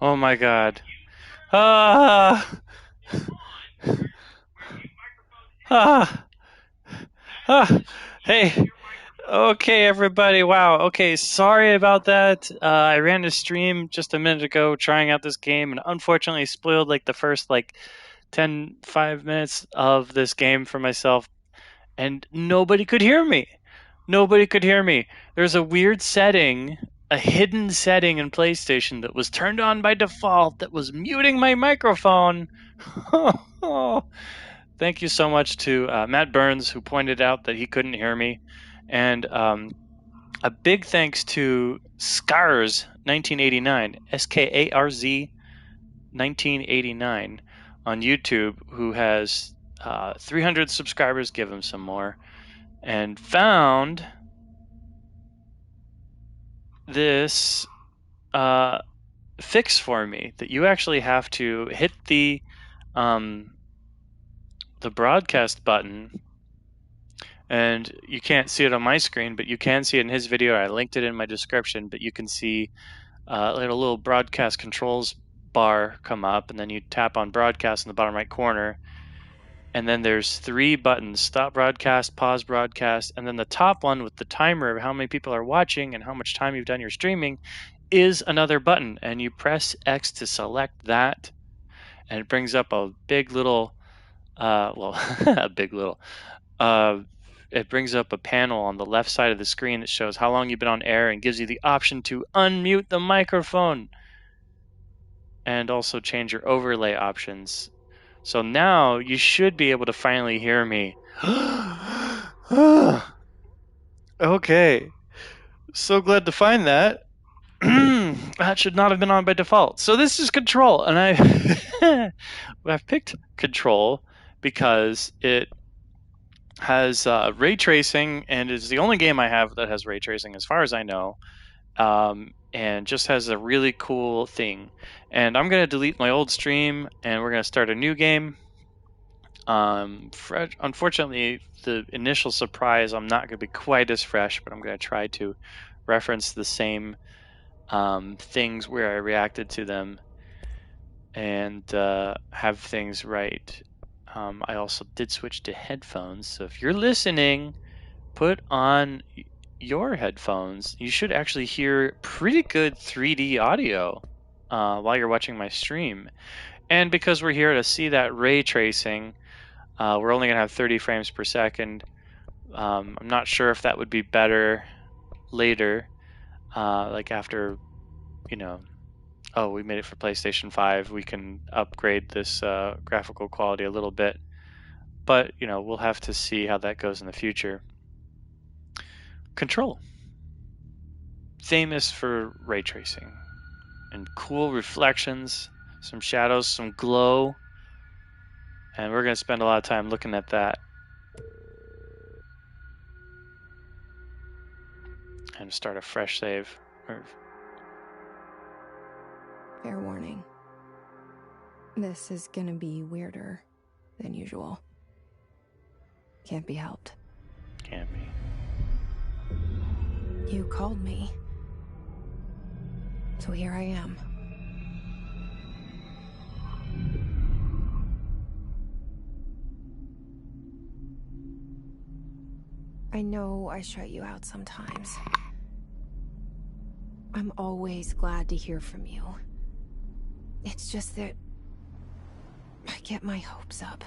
Oh my god. Ah! Ah! Ah! Hey! Okay, everybody. Wow. Okay, sorry about that. I ran a stream just a minute ago trying out this game and unfortunately spoiled like the first like 5 minutes of this game for myself and nobody could hear me. Nobody could hear me. There's a weird setting, a hidden setting in PlayStation that was turned on by default that was muting my microphone. Thank you so much to Matt Burns, who pointed out that he couldn't hear me. And a big thanks to Scars 1989, SKARZ 1989 on YouTube, who has 300 subscribers. Give him some more. And found this fix for me that you actually have to hit um, the broadcast button, and you can't see it on my screen, but you can see it in his video. I linked it in my description, but you can see like a little broadcast controls bar come up, and then you tap on broadcast in the bottom right corner, and then there's 3 buttons: stop broadcast, pause broadcast, and then the top one with the timer of how many people are watching and how much time you've done your streaming is another button, and you press X to select that, and it brings up a big little well, a big little uh, it brings up a panel on the left side of the screen that shows how long you've been on air and gives you the option to unmute the microphone and also change your overlay options. So now you should be able to finally hear me. Okay, so glad to find that. That should not have been on by default. So this is Control, and I've picked Control because it has ray tracing, and is the only game I have that has ray tracing, as far as I know, and just has a really cool thing. And I'm gonna delete my old stream, and we're gonna start a new game. Unfortunately, the initial surprise, I'm not gonna be quite as fresh, but I'm gonna try to reference the same things where I reacted to them and have things right. I also did switch to headphones, so if you're listening, put on your headphones. You should actually hear pretty good 3D audio while you're watching my stream. And because we're here to see that ray tracing, we're only going to have 30 frames per second. I'm not sure if that would be better later, like after, you know, oh, we made it for PlayStation 5. We can upgrade this graphical quality a little bit. But, you know, we'll have to see how that goes in the future. Control. Famous for ray tracing and cool reflections, some shadows, some glow. And we're going to spend a lot of time looking at that. And start a fresh save. Fair warning. This is gonna be weirder than usual. Can't be helped. Can't be. You called me. So here I am. I know I shut you out sometimes. I'm always glad to hear from you. It's just that I get my hopes up.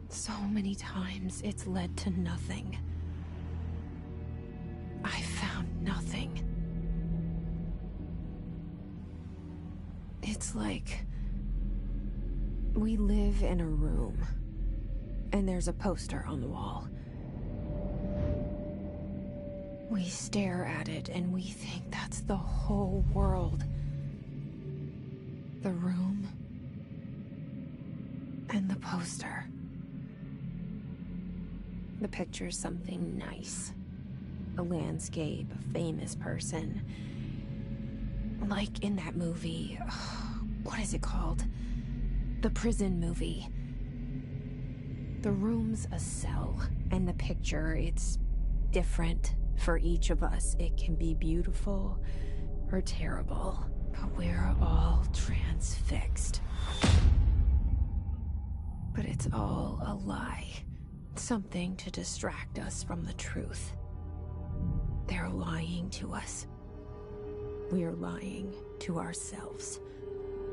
So many times it's led to nothing. I found nothing. It's like we live in a room, and there's a poster on the wall. We stare at it and we think that's the whole world. The room and the poster. The picture's something nice. A landscape, a famous person. Like in that movie, what is it called? The prison movie. The room's a cell, and the picture, it's different for each of us. It can be beautiful or terrible, But we're all transfixed. But it's all a lie. Something to distract us from the truth. They're lying to us. We're lying to ourselves.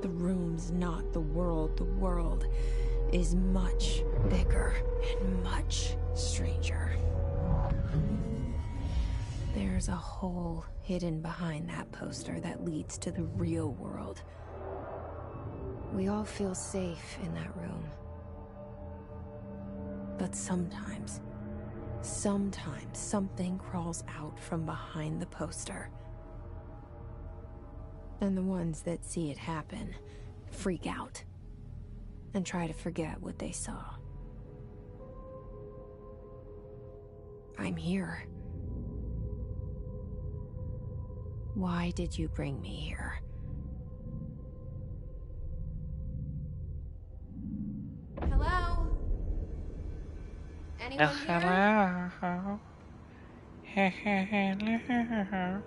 The room's not the world. The world is much bigger and much stranger. There's a hole hidden behind that poster that leads to the real world. We all feel safe in that room. But sometimes something crawls out from behind the poster. And the ones that see it happen freak out and try to forget what they saw. I'm here. Why did you bring me here? Hello? Anyone here? Hello. Hello.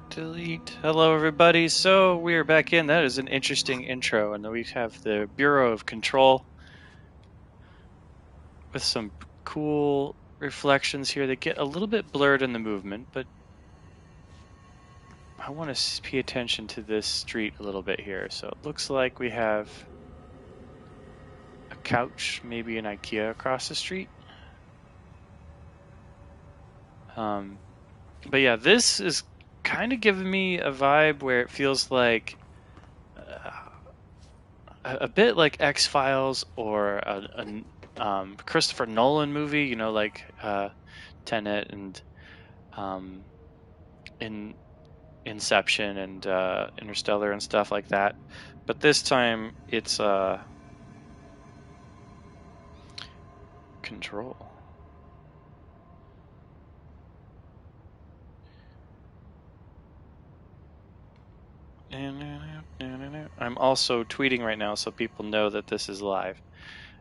Delete. Hello, everybody. So we are back in. That is an interesting intro, and then we have the Bureau of Control with some cool reflections here. They get a little bit blurred in the movement, but I want to pay attention to this street a little bit here. So it looks like we have a couch, maybe an IKEA across the street. But yeah, this is kind of giving me a vibe where it feels like a bit like X-Files or a Christopher Nolan movie, you know, like Tenet and in Inception and Interstellar and stuff like that. But this time it's Control. I'm also tweeting right now so people know that this is live.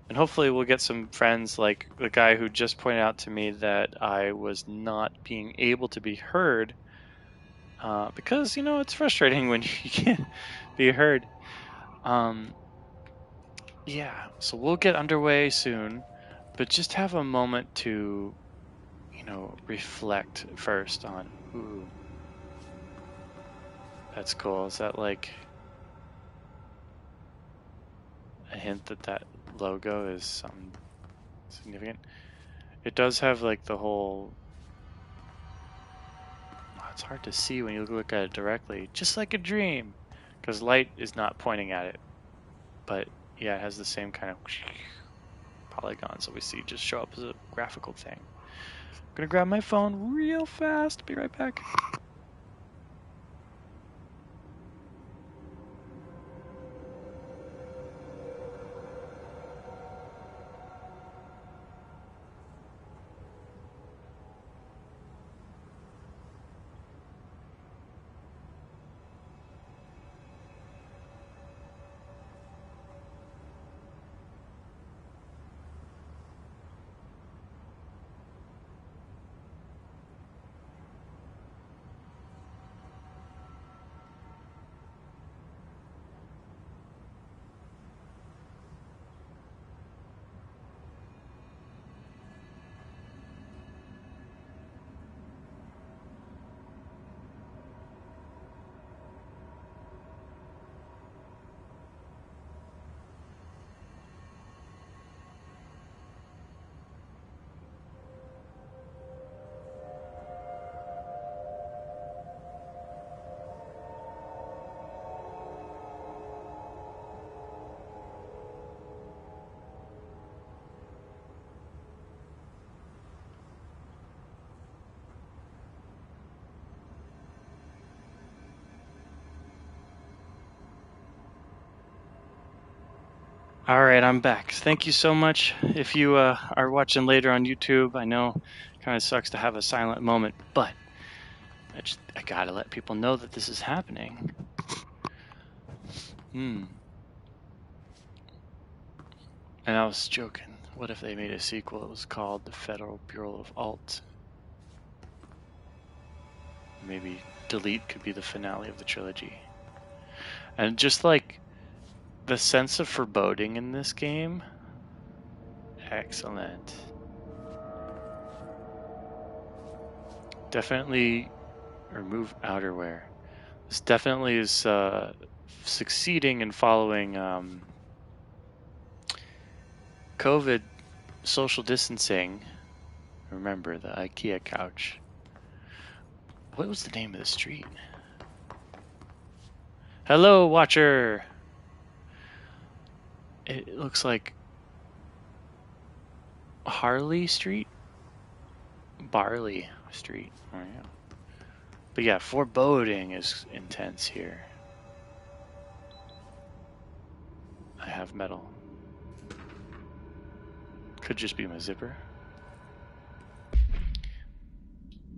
And hopefully we'll get some friends like the guy who just pointed out to me that I was not being able to be heard because, you know, it's frustrating when you can't be heard. Yeah, so we'll get underway soon, but just have a moment to, you know, reflect first on, ooh, that's cool. Is that like a hint that that logo is something significant? It does have like the whole, it's hard to see when you look at it directly, just like a dream, because light is not pointing at it. But yeah, it has the same kind of polygons that we see just show up as a graphical thing. I'm gonna grab my phone real fast. Be right back. All right, I'm back. Thank you so much. If you are watching later on YouTube, I know it kind of sucks to have a silent moment, but I gotta let people know that this is happening. And I was joking. What if they made a sequel that was called The Federal Bureau of Alt? Maybe delete could be the finale of the trilogy. And just like the sense of foreboding in this game, excellent. Definitely remove outerwear. This definitely is succeeding in following COVID social distancing. Remember the IKEA couch. What was the name of the street? Hello, Watcher! It looks like Harley Street? Barley Street. Oh, yeah. But yeah, foreboding is intense here. I have metal. Could just be my zipper.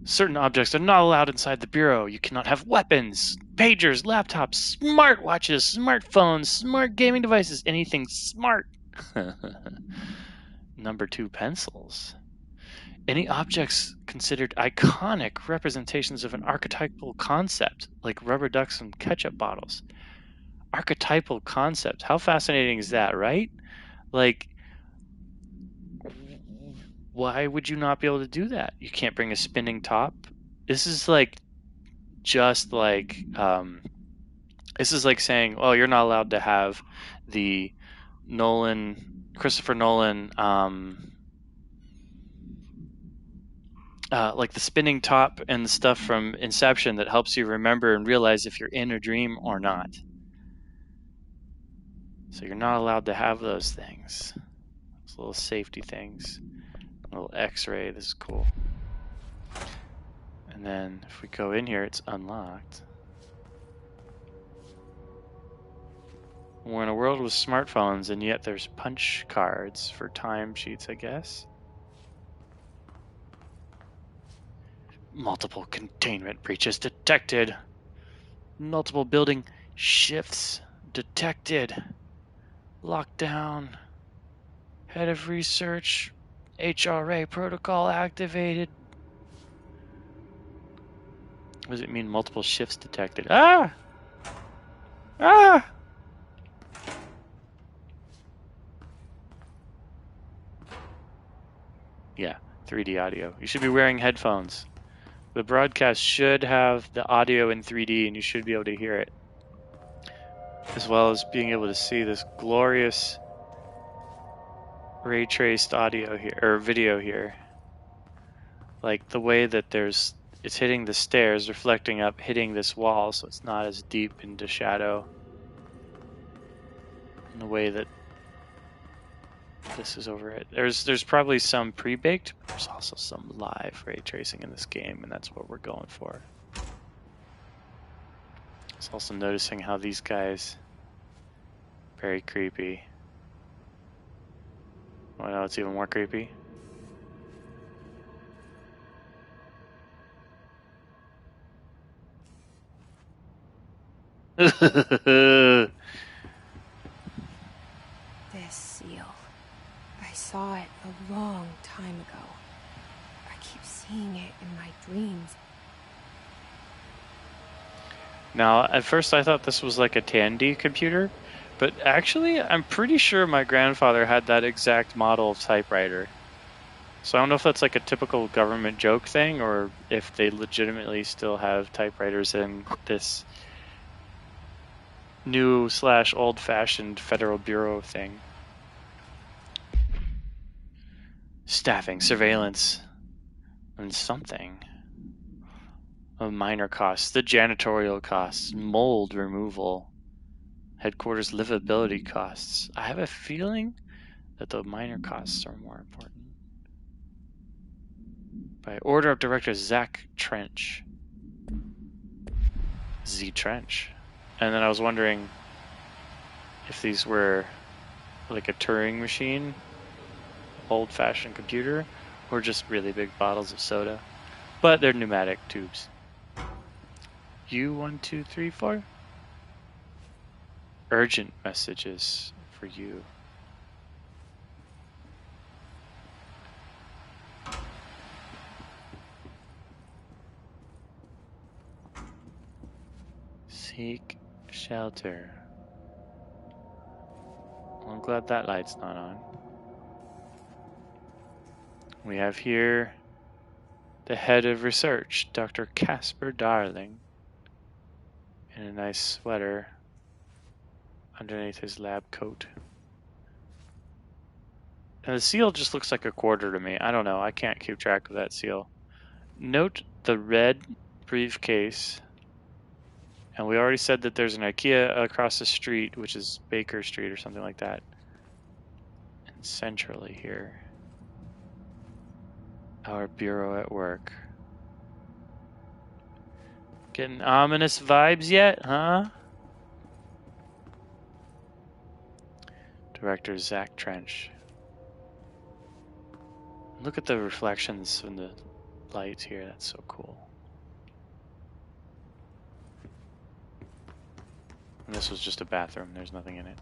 Certain objects are not allowed inside the bureau. You cannot have weapons, pagers, laptops, smartwatches, smartphones, smart gaming devices, anything smart. Number 2, pencils. Any objects considered iconic representations of an archetypal concept, like rubber ducks and ketchup bottles. Archetypal concept. How fascinating is that, right? Like, why would you not be able to do that? You can't bring a spinning top. This is like just like this is like saying, oh, you're not allowed to have the Christopher Nolan like the spinning top and the stuff from Inception that helps you remember and realize if you're in a dream or not. So you're not allowed to have those things. Those little safety things. A little X-ray. This is cool. And then if we go in here, it's unlocked. We're in a world with smartphones, and yet there's punch cards for timesheets, I guess. Multiple containment breaches detected. Multiple building shifts detected. Lockdown. Head of research. HRA protocol activated. What does it mean, multiple shifts detected? Ah! Ah! Yeah, 3D audio. You should be wearing headphones. The broadcast should have the audio in 3D, and you should be able to hear it. As well as being able to see this glorious ray traced audio here, or video here. Like the way that it's hitting the stairs, reflecting up, hitting this wall, so it's not as deep into shadow. And the way that this is over it. There's probably some pre-baked, but there's also some live ray tracing in this game, and that's what we're going for. I was also noticing how these guys, very creepy. Oh no, it's even more creepy. This seal. I saw it a long time ago. I keep seeing it in my dreams. Now, at first I thought this was like a Tandy computer, but actually I'm pretty sure my grandfather had that exact model of typewriter. So I don't know if that's like a typical government joke thing, or if they legitimately still have typewriters in this new / old-fashioned Federal Bureau thing. Staffing, surveillance, and something. Of minor costs, the janitorial costs, mold removal, headquarters livability costs. I have a feeling that the minor costs are more important. By order of director Zach Trench. Z Trench. And then I was wondering if these were like a Turing machine, old-fashioned computer, or just really big bottles of soda. But they're pneumatic tubes. U1234? Urgent messages for you. Take shelter. Well, I'm glad that light's not on. We have here the head of research, Dr. Casper Darling, in a nice sweater underneath his lab coat. And the seal just looks like a quarter to me. I don't know. I can't keep track of that seal. Note the red briefcase. And we already said that there's an IKEA across the street, which is Baker Street or something like that. And centrally here, our bureau at work. Getting ominous vibes yet, huh? Director Zach Trench. Look at the reflections from the lights here. That's so cool. And this was just a bathroom. There's nothing in it.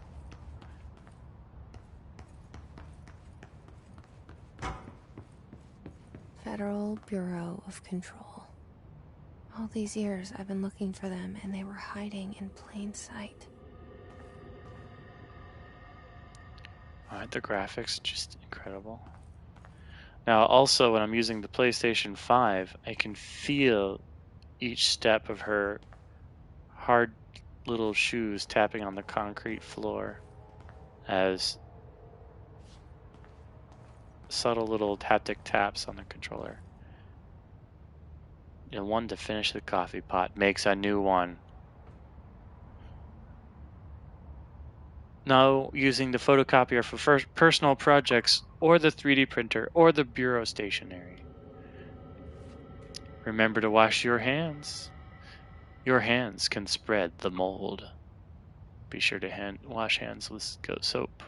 Federal Bureau of Control. All these years I've been looking for them, and they were hiding in plain sight. Alright, the graphics just incredible. Now also when I'm using the PlayStation 5, I can feel each step of her hard little shoes tapping on the concrete floor as subtle little haptic taps on the controller. And one to finish the coffee pot makes a new one. Now using the photocopier for personal projects or the 3D printer or the bureau stationery. Remember to wash your hands. Your hands can spread the mold. Be sure to wash hands with soap.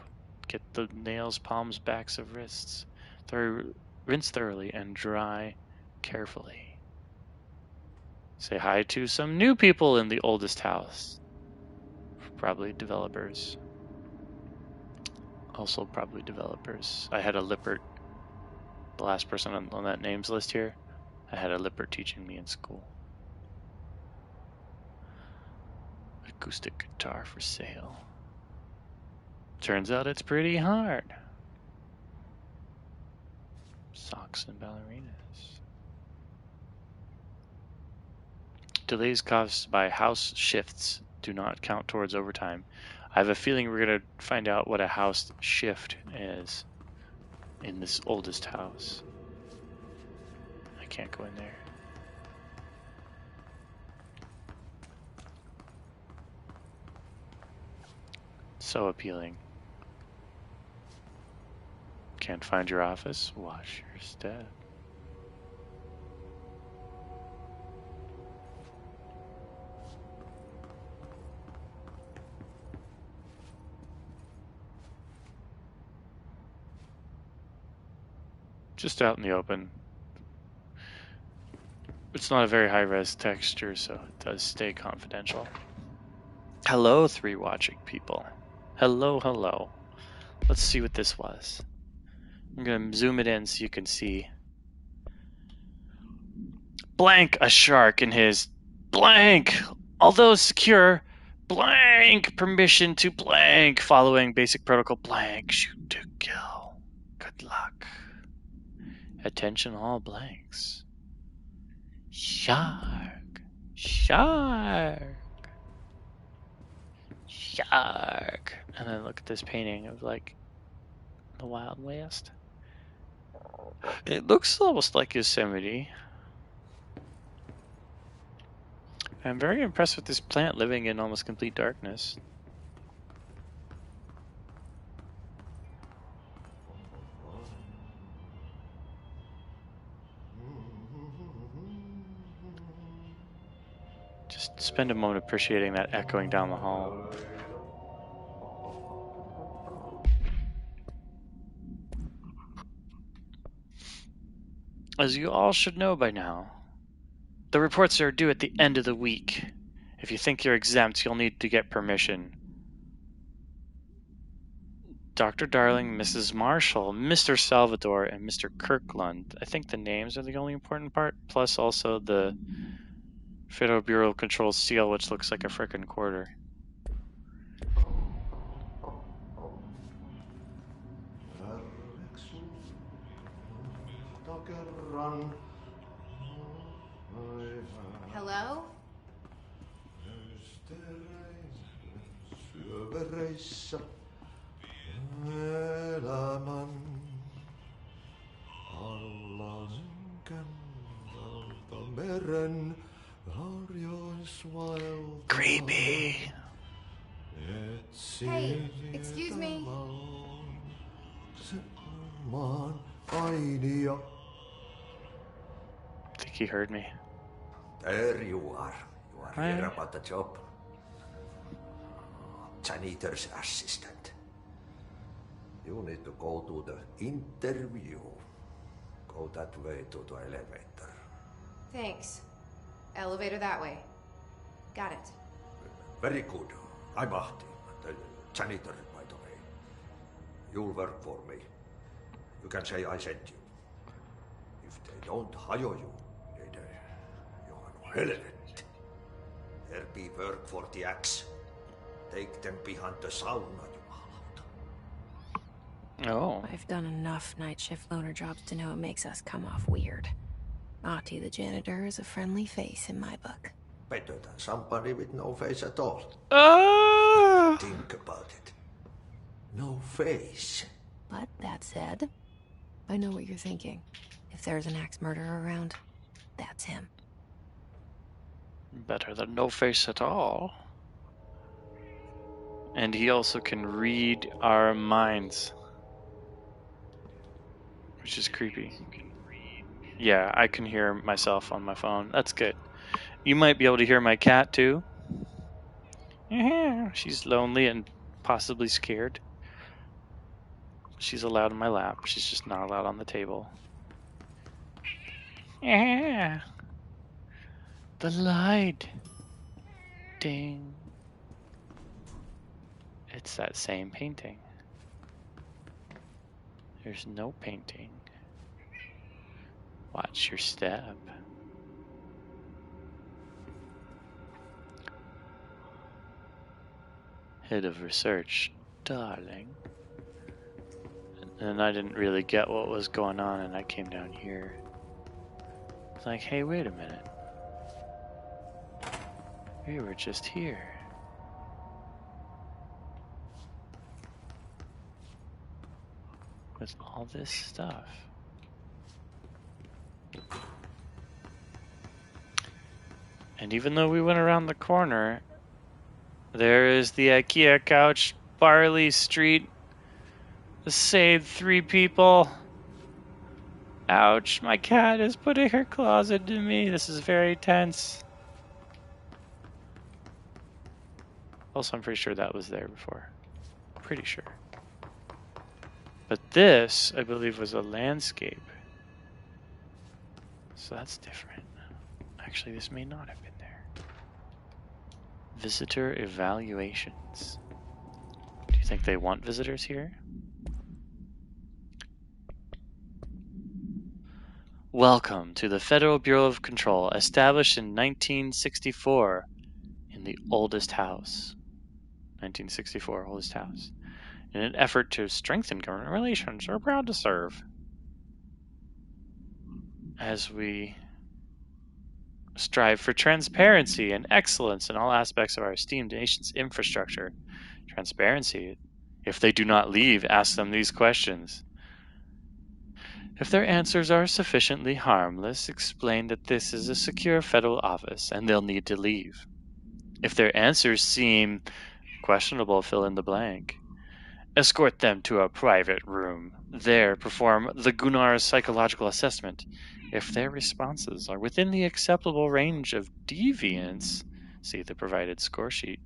Get the nails, palms, backs of wrists. Rinse thoroughly and dry carefully. Say hi to some new people in the oldest house. Probably developers. Also probably developers. I had a Lippert, the last person on that names list here. I had a Lippert teaching me in school. Acoustic guitar for sale. Turns out it's pretty hard. Socks and ballerinas. Delays caused by house shifts do not count towards overtime. I have a feeling we're going to find out what a house shift is in this oldest house. I can't go in there. So appealing. Can't find your office? Watch your step. Just out in the open. It's not a very high-res texture, so it does stay confidential. Hello, 3 watching people. Hello, hello. Let's see what this was. I'm going to zoom it in so you can see. Blank a shark in his blank. Although secure, blank permission to blank. Following basic protocol blank. Shoot to kill. Good luck. Attention all blanks. Shark. Shark. Shark. And then look at this painting of like the Wild West. It looks almost like Yosemite. I'm very impressed with this plant living in almost complete darkness. Just spend a moment appreciating that echoing down the hall. As you all should know by now, the reports are due at the end of the week. If you think you're exempt, you'll need to get permission. Dr. Darling, Mrs. Marshall, Mr. Salvador, and Mr. Kirkland. I think the names are the only important part, plus also the Federal Bureau of Control seal, which looks like a frickin' quarter. Hello? Creepy. Hey, excuse me. I think he heard me. There you are. You are Hi. here about the job. Janitor's assistant. You need to go to the interview. Go that way to the elevator. Thanks. Elevator that way. Got it. Very good. I'm Ahti, the janitor, by the way. You'll work for me. You can say I sent you. If they don't hire you, they Johan helvet. There be work for the axe. Take them behind the sauna, jumalauta. Oh. I've done enough night shift loner jobs to know it makes us come off weird. Ahti the janitor is a friendly face in my book. Better than somebody with no face at all. Ah! Think about it. No face. But that said, I know what you're thinking. If there's an axe murderer around, that's him. Better than no face at all. And he also can read our minds, which is creepy. Yeah, I can hear myself on my phone. That's good. You might be able to hear my cat too. Yeah, she's lonely and possibly scared. She's allowed in my lap. She's just not allowed on the table. Yeah. The light. Ding. It's that same painting. There's no painting. Watch your step. Head of research, darling. And I didn't really get what was going on, and I came down here. It's like, hey, wait a minute. We were just here. With all this stuff. And even though we went around the corner, there is the IKEA couch, Barley Street. Saved 3 people. Ouch, my cat is putting her claws into me. This is very tense. Also, I'm pretty sure that was there before. Pretty sure. But this, I believe, was a landscape. So that's different. Actually, this may not have been there. Visitor evaluations. Do you think they want visitors here? Welcome to the Federal Bureau of Control, established in 1964 in the oldest house. 1964, oldest house. In an effort to strengthen government relations, we're proud to serve. As we strive for transparency and excellence in all aspects of our esteemed nation's infrastructure. Transparency. If they do not leave, ask them these questions. If their answers are sufficiently harmless, explain that this is a secure federal office and they'll need to leave. If their answers seem questionable, fill in the blank. Escort them to a private room. There, perform the Gunnar's psychological assessment. If their responses are within the acceptable range of deviance, see the provided score sheet,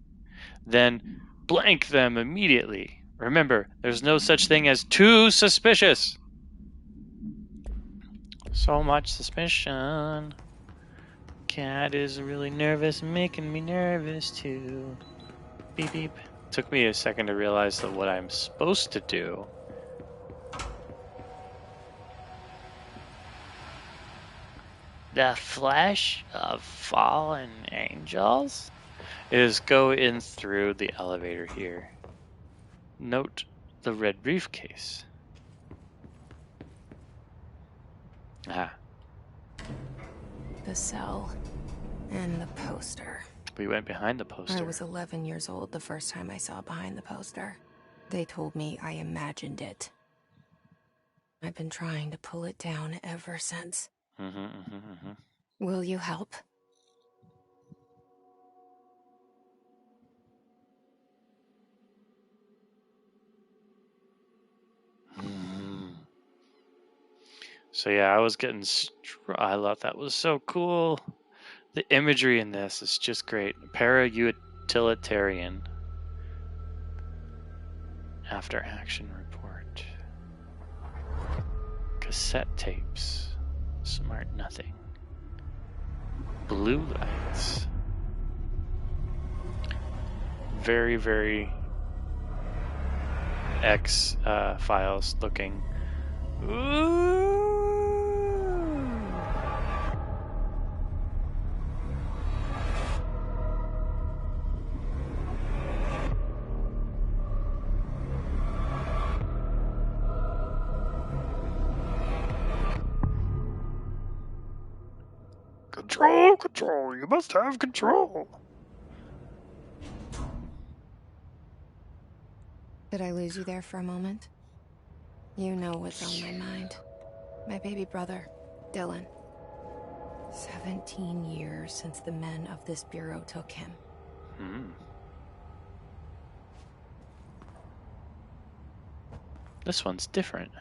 then blank them immediately. Remember, there's no such thing as too suspicious. So much suspicion. Cat is really nervous, making me nervous too. Beep beep. Took me a second to realize that what I'm supposed to do the flesh of fallen angels is go in through the elevator here. Note the red briefcase. Ah, The cell and the poster. we went behind the I poster. was 11 years old the first time I saw behind the poster. They told me I imagined it. I've been trying to pull it down ever since. Will you help? So yeah, I was getting. I thought that was so cool. The imagery in this is just great. Para-utilitarian. After action report. Cassette tapes. Smart nothing. Blue lights. Very, very X files looking. Ooh. Control, control, you must have control. Did I lose you there for a moment? You know what's on my mind. My baby brother, Dylan. 17 years since the men of this bureau took him. This one's different.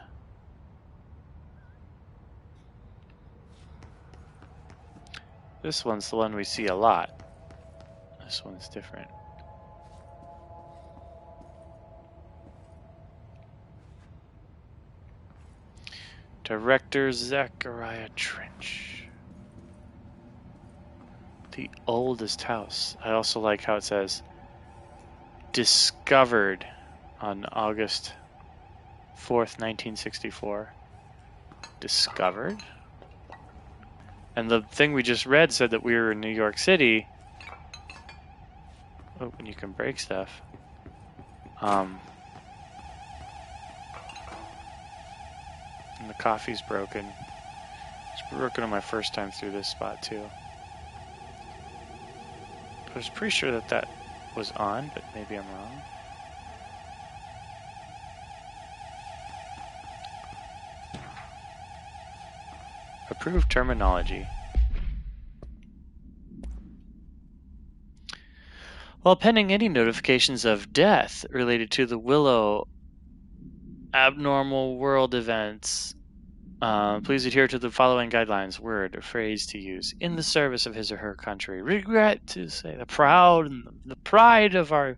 This one's the one we see a lot. This one's different. Director Zachariah Trench. The oldest house. I also like how it says discovered on August 4th, 1964. Discovered? And the thing we just read said that we were in New York City. Oh, and you can break stuff. And the coffee's broken. It's broken on my first time through this spot too. I was pretty sure that that was on, but maybe I'm wrong. Approved terminology. While pending any notifications of death related to the Willow abnormal world events, please adhere to the following guidelines, word or phrase to use in the service of his or her country. Regret to say the pride of our,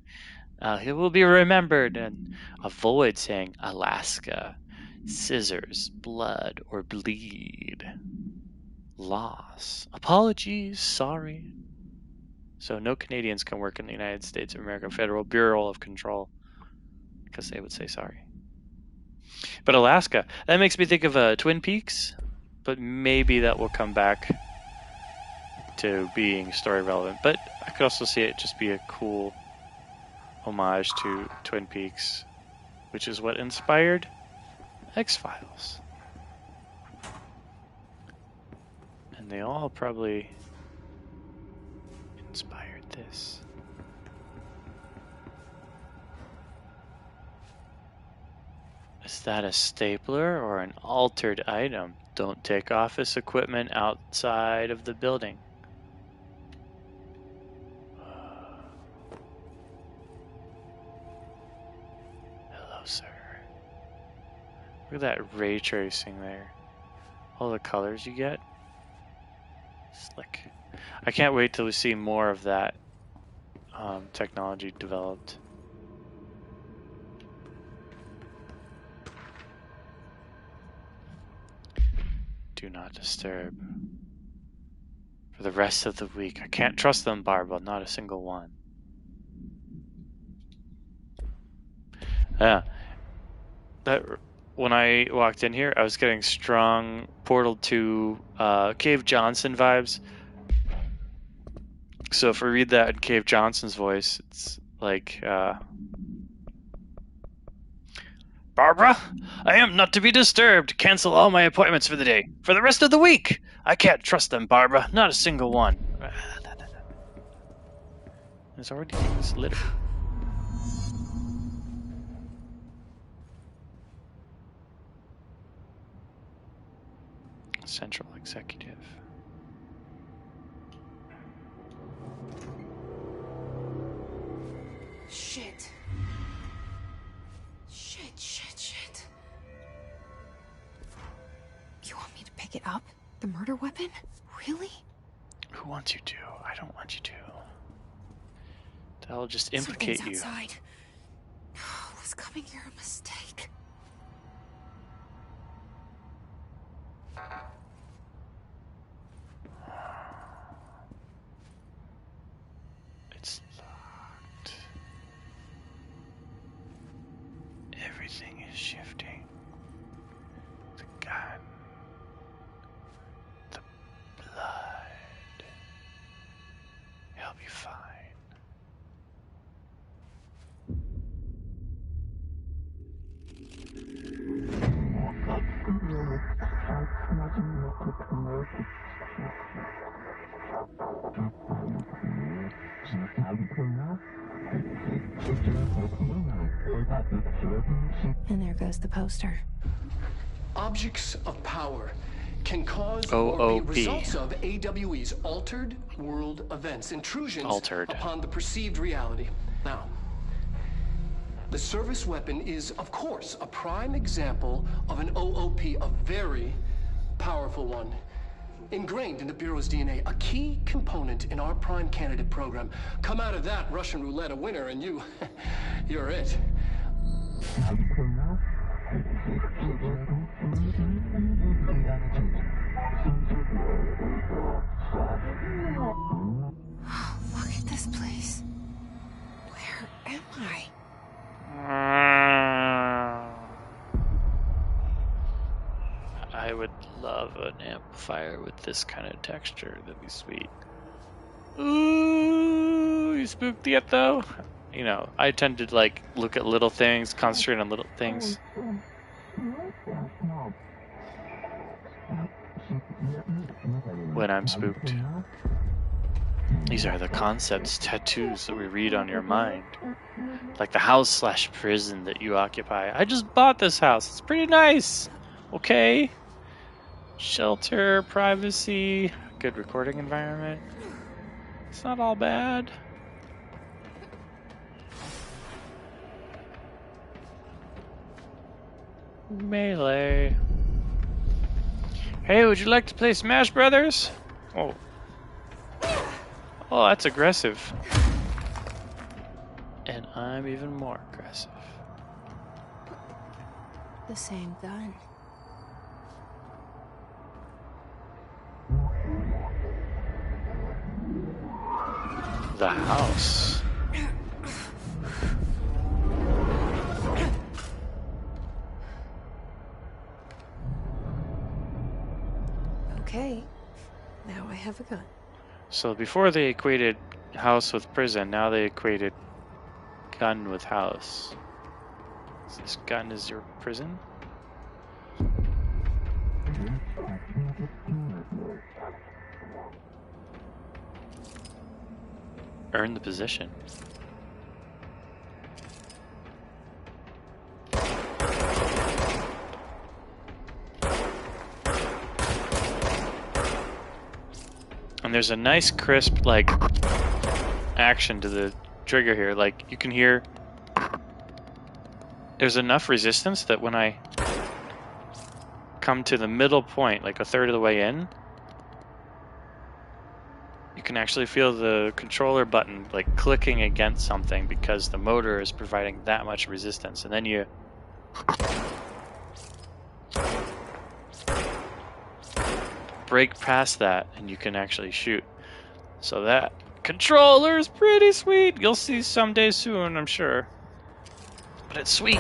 it will be remembered, and avoid saying Alaska, scissors, blood, or bleed. Loss, apologies, sorry. So no Canadians can work in the United States of America Federal Bureau of Control because they would say sorry. But Alaska, that makes me think of Twin Peaks, but maybe that will come back to being story relevant. But I could also see it just be a cool homage to Twin Peaks, which is what inspired X-Files. And they all probably inspired this. Is that a stapler or an altered item? Don't take office equipment outside of the building. Hello, sir. Look at that ray tracing there. All the colors you get. Slick. I can't wait till we see more of that technology developed. Do not disturb. For the rest of the week. I can't trust them, Barbara. Not a single one. Yeah. That when I walked in here, I was getting strong Portal 2 Cave Johnson vibes. So if we read that in Cave Johnson's voice, it's like, Barbara, I am not to be disturbed. Cancel all my appointments for the day. For the rest of the week. I can't trust them, Barbara. Not a single one. There's already things littered. Central Executive. Shit. Shit. You want me to pick it up? The murder weapon? Really? Who wants you to? I don't want you to. That'll just implicate you. Outside. Was coming here a mistake? It's locked. Everything is shifting. The gun. The blood. He'll be fine. And there goes the poster. Objects of power can cause OOP. or be results of AWE's altered world events, intrusions upon the perceived reality. Now, the service weapon is, of course, a prime example of an OOP, a very powerful one. Ingrained in the Bureau's DNA, a key component in our prime candidate program. Come out of that Russian roulette a winner and you're it. Look at this place. Where am I? I would love an amplifier with this kind of texture. That'd be sweet. Ooh, you spooked yet though? You know, I tend to like look at little things, concentrate on little things. When I'm spooked. These are the concepts, tattoos that we read on your mind. Like the house/prison that you occupy. I just bought this house. It's pretty nice. Okay. Shelter, privacy, good recording environment. It's not all bad. Melee. Hey, would you like to play Smash Brothers? Oh. Oh, that's aggressive. And I'm even more aggressive. The same gun. The house. Okay, now I have a gun. So before they equated house with prison, now they equated gun with house. So this gun is your prison? Earn the position. And there's a nice crisp, like, action to the trigger here. Like, you can hear there's enough resistance that when I come to the middle point, like a third of the way in, you can actually feel the controller button like clicking against something because the motor is providing that much resistance. And then you break past that and you can actually shoot. So that controller is pretty sweet. You'll see someday soon, I'm sure. But it's sweet.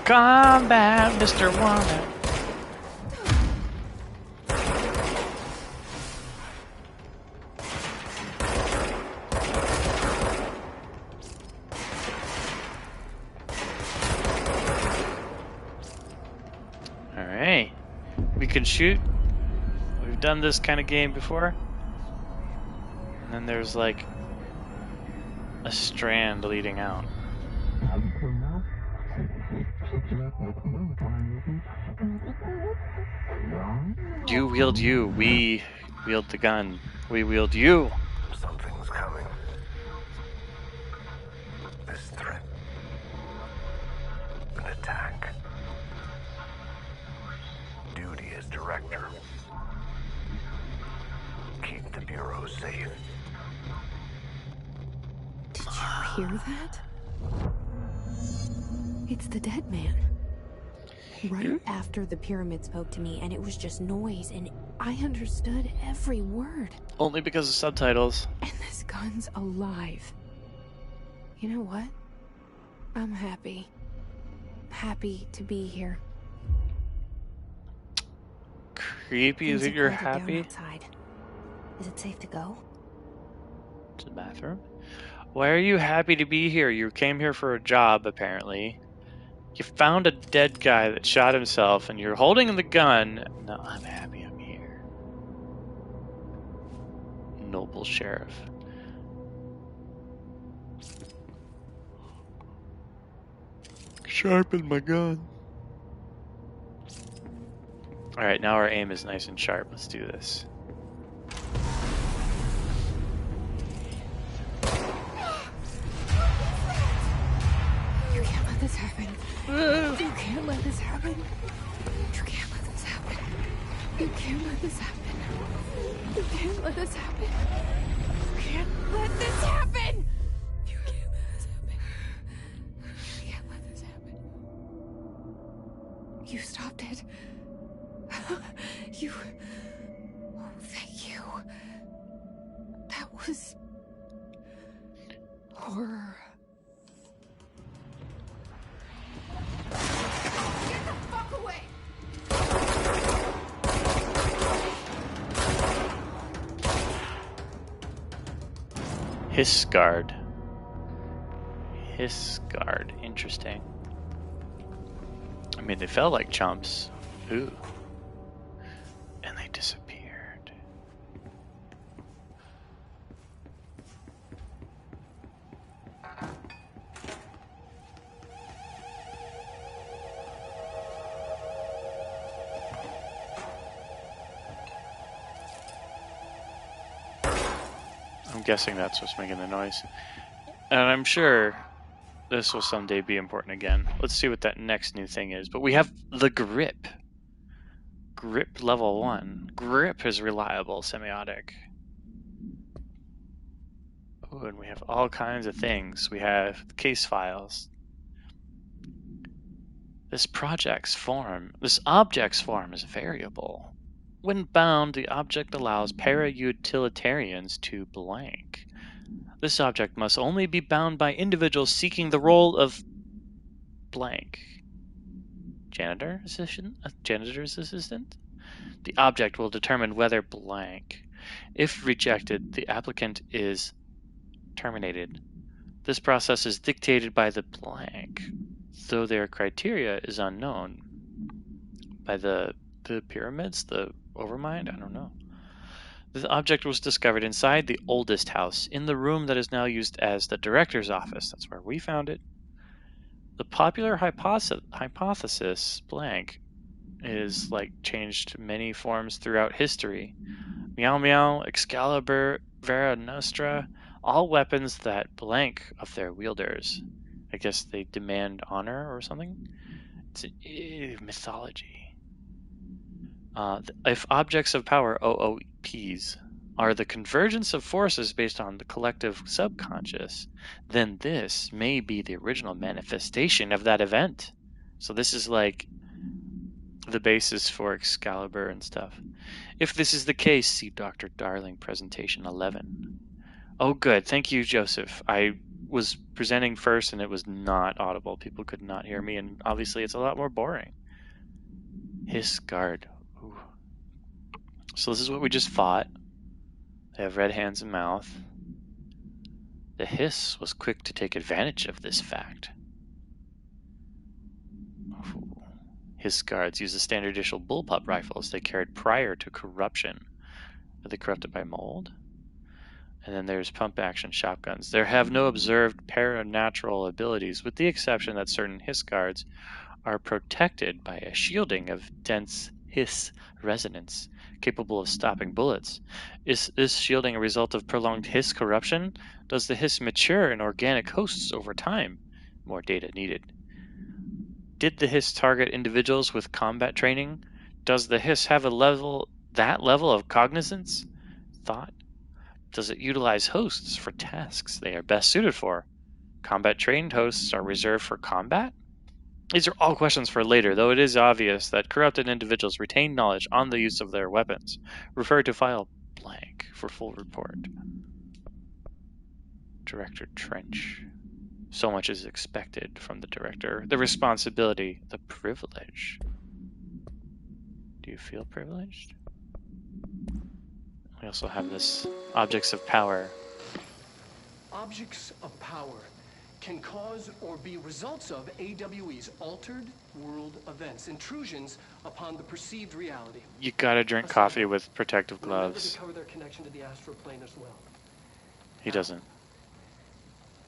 Combat, Mr. Woman. Alright. We can shoot. We've done this kind of game before. And then there's like a strand leading out. You wield you, we wield the gun. We wield you. Something's coming. This threat. An attack. Duty as director. Keep the Bureau safe. Did you hear that? It's the dead man. Right after the pyramid spoke to me, and it was just noise, and I understood every word. Only because of subtitles. And this gun's alive. You know what? I'm happy. Happy to be here. Creepy, is it you're happy? Outside. Is it safe to go? To the bathroom? Why are you happy to be here? You came here for a job, apparently. You found a dead guy that shot himself, and you're holding the gun. No, I'm happy I'm here. Noble sheriff. Sharpen my gun. Alright, now our aim is nice and sharp. Let's do this. You can't let this happen. You can't let this happen. You can't let this happen. You can't let this happen. You can't let this happen. You can't let this happen. You can't let this happen. You can't let this happen. You stopped it. You... Oh, thank you. That was... horror. Get the fuck away! Hisgard. Hisgard. Interesting. I mean, they felt like chumps. Ooh. And they disappeared. I'm guessing that's what's making the noise. And I'm sure this will someday be important again. Let's see what that next new thing is. But we have the grip. Grip level 1. Grip is reliable, semiotic. Oh, and we have all kinds of things. We have case files. This object's form is variable. When bound, the object allows para-utilitarians to blank. This object must only be bound by individuals seeking the role of blank. Janitor's assistant? The object will determine whether blank. If rejected, the applicant is terminated. This process is dictated by the blank, though their criteria is unknown. By the pyramids, the overmind? I don't know. The object was discovered inside the oldest house, in the room that is now used as the director's office. That's where we found it. The popular hypothesis, blank, is like changed many forms throughout history. Meow Meow, Excalibur, Vera Nostra, all weapons that blank of their wielders. I guess they demand honor or something? It's mythology. If objects of power, OOPs, are the convergence of forces based on the collective subconscious, then this may be the original manifestation of that event. So this is like the basis for Excalibur and stuff. If this is the case, see Dr. Darling presentation 11. Oh good, thank you, Joseph. I was presenting first and it was not audible. People could not hear me, and obviously it's a lot more boring. Hiss guard. Ooh. So this is what we just fought. They have red hands and mouth. The hiss was quick to take advantage of this fact. Ooh. Hiss guards use the standard issue bullpup rifles they carried prior to corruption. Are they corrupted by mold? And then there's pump-action shotguns. There have no observed paranatural abilities, with the exception that certain hiss guards are protected by a shielding of dense hiss resonance, capable of stopping bullets. Is this shielding a result of prolonged hiss corruption? Does the hiss mature in organic hosts over time? More data needed. Did the hiss target individuals with combat training? Does the hiss have that level of cognizance? Thought? Does it utilize hosts for tasks they are best suited for? Combat-trained hosts are reserved for combat? These are all questions for later, though it is obvious that corrupted individuals retain knowledge on the use of their weapons. Refer to file blank for full report. Director Trench. So much is expected from the director. The responsibility, the privilege. Do you feel privileged? We also have this objects of power. Objects of power can cause or be results of AWE's altered world events, intrusions upon the perceived reality. You gotta drink coffee with protective Remember gloves. to cover their connection to the astral plane as well. He doesn't.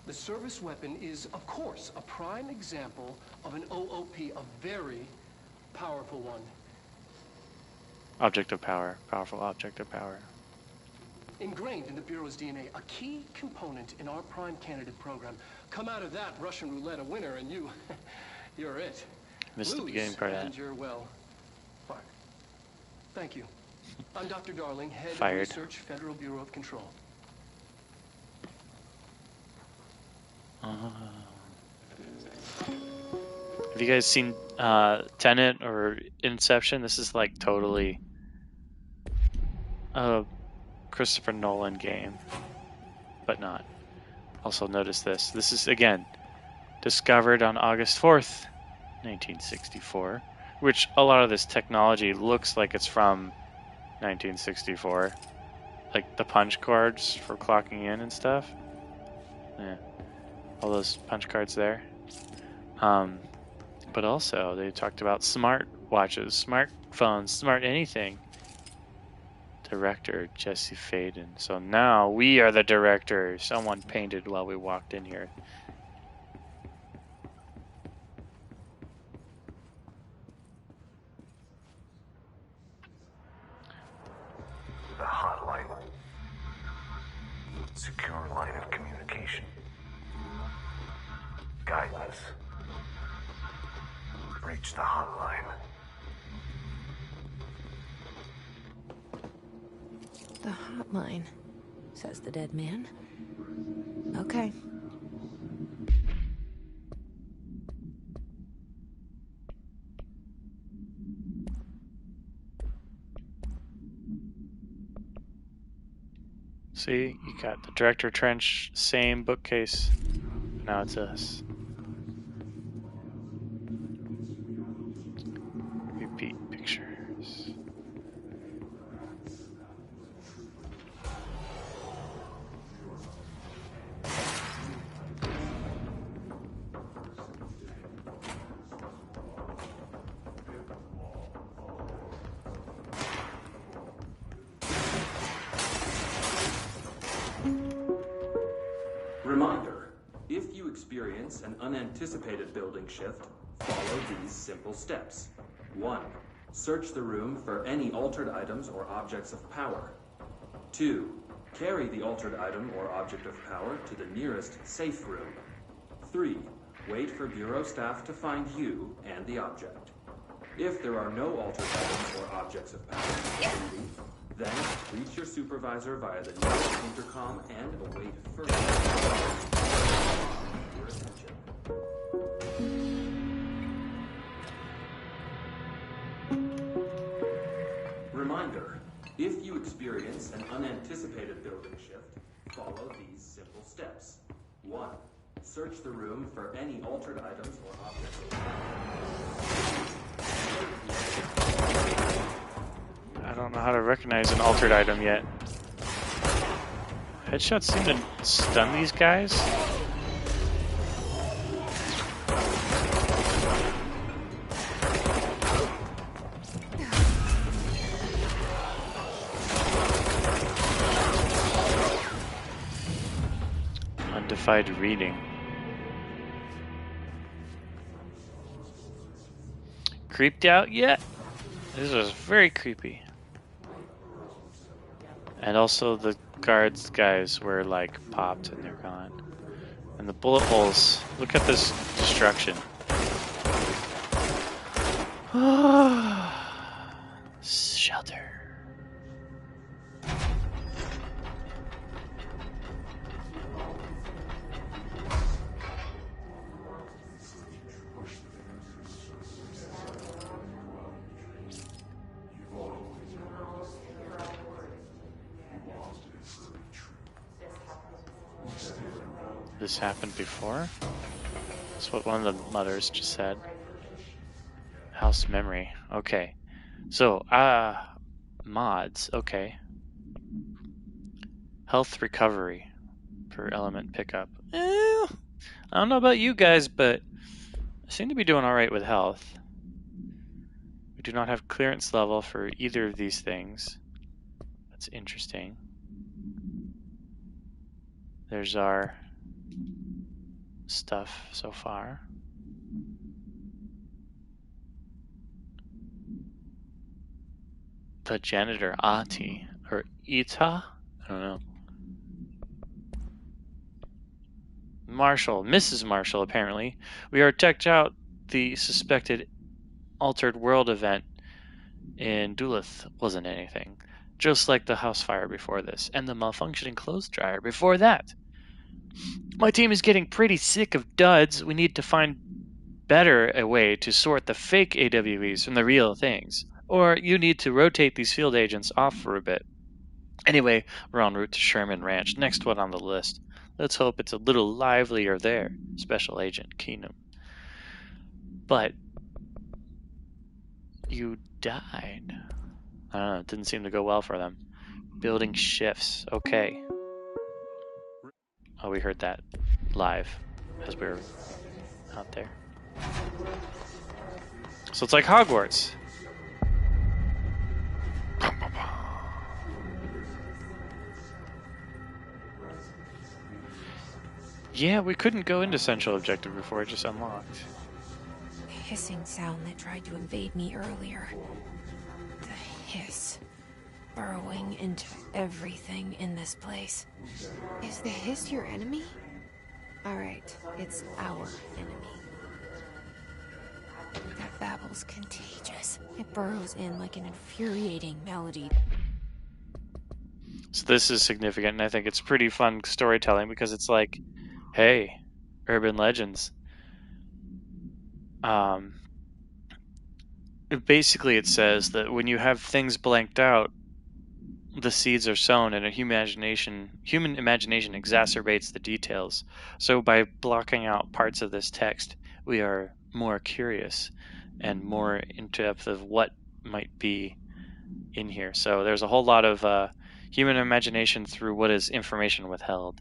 The service weapon is, of course, a prime example of an OOP, a very powerful one. Object of power. Powerful object of power. Ingrained in the Bureau's DNA, a key component in our prime candidate program. Come out of that Russian roulette a winner, and you're it. Missed the beginning part of that. And you're, well, fired. Thank you. I'm Dr. Darling, head Fired. of Research, Federal Bureau of Control. Have you guys seen Tenet or Inception? This is like totally a Christopher Nolan game, but not. Also notice this. This is, again, discovered on August 4th, 1964, which a lot of this technology looks like it's from 1964. Like the punch cards for clocking in and stuff. Yeah. All those punch cards there. But also, they talked about smart watches, smartphones, smart anything. Director Jesse Faden. So now we are the director. Someone painted while we walked in here. The hotline. Secure line of communication. Guidance. Reach the hotline. The hotline, says the dead man. Okay. See, you got the director Trench, same bookcase. Now it's us. Repeat pictures. Reminder, if you experience an unanticipated building shift, follow these simple steps. 1. Search the room for any altered items or objects of power. 2. Carry the altered item or object of power to the nearest safe room. 3. Wait for Bureau staff to find you and the object. If there are no altered items or objects of power, then reach your supervisor via the nearest intercom and await further your attention. Reminder, if you experience an unanticipated building shift, follow these simple steps. 1. Search the room for any altered items or objects. I don't know how to recognize an altered item yet. Headshots seem to stun these guys. Undefined reading. Creeped out yet? This was very creepy. And also the guards guys were like popped and they're gone. And the bullet holes, look at this destruction. Shelter. This happened before? That's what one of the mothers just said. House memory. Okay. So, mods. Okay. Health recovery per element pickup. I don't know about you guys, but I seem to be doing alright with health. We do not have clearance level for either of these things. That's interesting. There's our stuff so far. The janitor, Ati, or Ita? I don't know. Marshall, Mrs. Marshall, apparently. We are checked out the suspected altered world event in Duluth wasn't anything. Just like the house fire before this, and the malfunctioning clothes dryer before that. My team is getting pretty sick of duds. We need to find better a way to sort the fake AWEs from the real things. Or you need to rotate these field agents off for a bit. Anyway, we're en route to Sherman Ranch, next one on the list. Let's hope it's a little livelier there, Special Agent Keenum. But you died. I don't know, it didn't seem to go well for them. Building shifts, okay. Oh, we heard that live as we were out there. So it's like Hogwarts. Yeah, we couldn't go into Central Objective before it just unlocked. The hissing sound that tried to invade me earlier. The hiss. Burrowing into everything in this place. Is the hiss your enemy? Alright, it's our enemy. That babble's contagious. It burrows in like an infuriating melody. So this is significant, and I think it's pretty fun storytelling because it's like, hey, urban legends. Basically it says that when you have things blanked out, the seeds are sown, and human imagination exacerbates the details. So by blocking out parts of this text, we are more curious and more in depth of what might be in here. So there's a whole lot of human imagination through what is information withheld.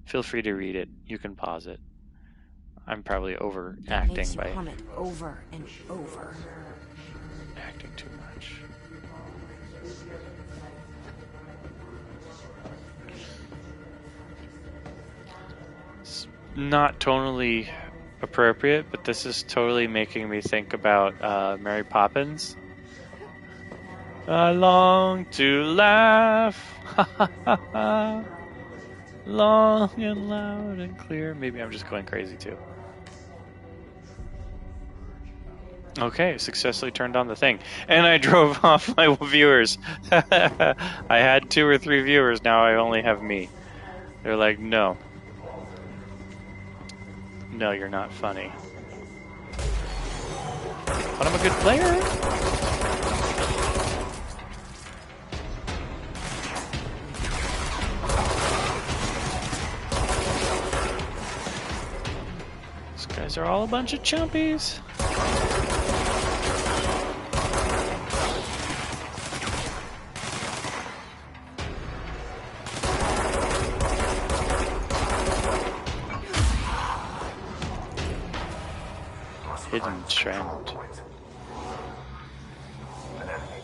Feel free to read it. You can pause it. I'm probably overacting Makes you by hum it over and over. acting too much. It's not tonally appropriate, but this is totally making me think about Mary Poppins. I long to laugh, ha ha ha ha, long and loud and clear. Maybe I'm just going crazy too. Okay, successfully turned on the thing. And I drove off my viewers. I had 2 or 3 viewers, now I only have me. They're like, no. No, you're not funny. But I'm a good player. guys are all a bunch of chumpies. Hidden trend. An enemy.